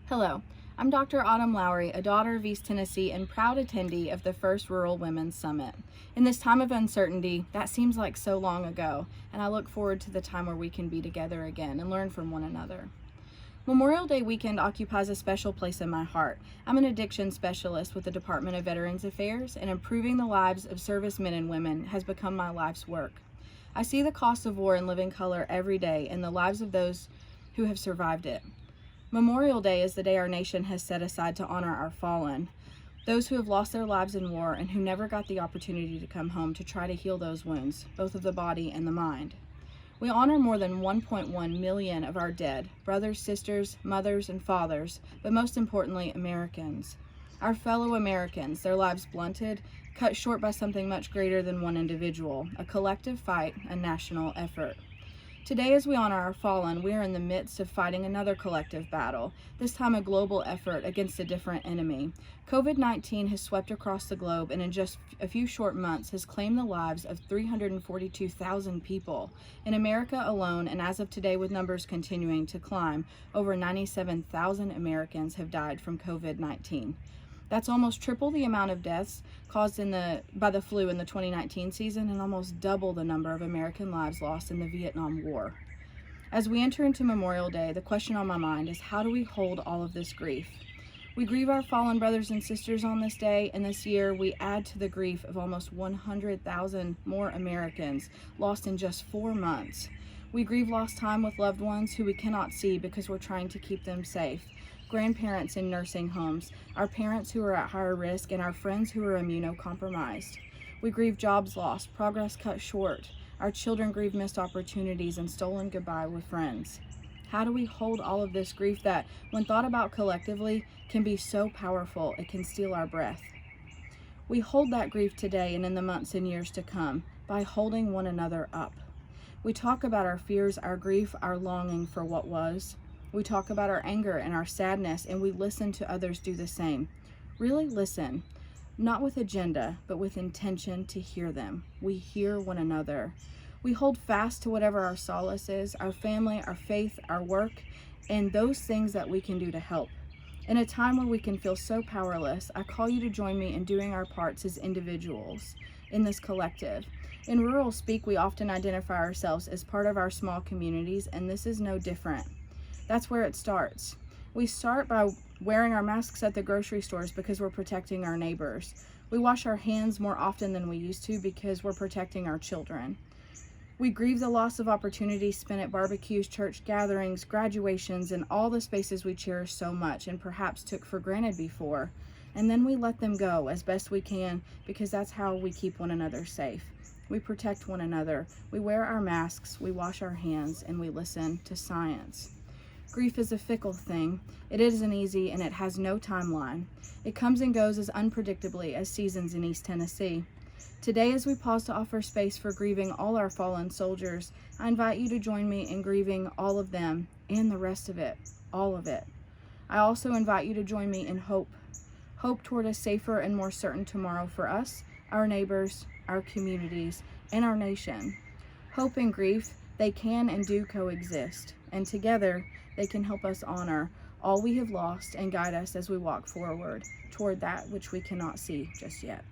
Hello, I'm Dr. Autumn Lowry, a daughter of East Tennessee and proud attendee of the first Rural Women's Summit. In this time of uncertainty, that seems like so long ago, and I look forward to the time where we can be together again and learn from one another. Memorial Day weekend occupies a special place in my heart. I'm an addiction specialist with the Department of Veterans Affairs, and improving the lives of servicemen and women has become my life's work. I see the cost of war in living color every day in the lives of those who have survived it. Memorial Day is the day our nation has set aside to honor our fallen, those who have lost their lives in war and who never got the opportunity to come home to try to heal those wounds, both of the body and the mind. We honor more than 1.1 million of our dead, brothers, sisters, mothers, and fathers, but most importantly, Americans. Our fellow Americans, their lives blunted, cut short by something much greater than one individual, a collective fight, a national effort. Today, as we honor our fallen, we are in the midst of fighting another collective battle, this time a global effort against a different enemy. COVID-19 has swept across the globe and in just a few short months has claimed the lives of 342,000 people. In America alone, and as of today with numbers continuing to climb, over 97,000 Americans have died from COVID-19. That's almost triple the amount of deaths caused by the flu in the 2019 season and almost double the number of American lives lost in the Vietnam War. As we enter into Memorial Day, the question on my mind is, how do we hold all of this grief? We grieve our fallen brothers and sisters on this day, and this year we add to the grief of almost 100,000 more Americans lost in just 4 months. We grieve lost time with loved ones who we cannot see because we're trying to keep them safe. Grandparents in nursing homes, our parents who are at higher risk, and our friends who are immunocompromised. We grieve jobs lost, progress cut short. Our children grieve missed opportunities and stolen goodbye with friends. How do we hold all of this grief that, when thought about collectively, can be so powerful it can steal our breath? We hold that grief today and in the months and years to come by holding one another up. We talk about our fears, our grief, our longing for what was. We talk about our anger and our sadness, and we listen to others do the same. Really listen, not with agenda, but with intention to hear them. We hear one another. We hold fast to whatever our solace is, our family, our faith, our work, and those things that we can do to help. In a time where we can feel so powerless, I call you to join me in doing our parts as individuals in this collective. In rural speak, we often identify ourselves as part of our small communities, and this is no different. That's where it starts. We start by wearing our masks at the grocery stores because we're protecting our neighbors. We wash our hands more often than we used to because we're protecting our children. We grieve the loss of opportunities spent at barbecues, church gatherings, graduations, and all the spaces we cherish so much and perhaps took for granted before. And then we let them go as best we can because that's how we keep one another safe. We protect one another. We wear our masks, we wash our hands, and we listen to science. Grief is a fickle thing. It isn't easy, and it has no timeline. It comes and goes as unpredictably as seasons in East Tennessee. Today, as we pause to offer space for grieving all our fallen soldiers, I invite you to join me in grieving all of them and the rest of it, all of it. I also invite you to join me in hope toward a safer and more certain tomorrow for us, our neighbors, our communities, and our nation. Hope and grief, they can and do coexist, and together they can help us honor all we have lost and guide us as we walk forward toward that which we cannot see just yet.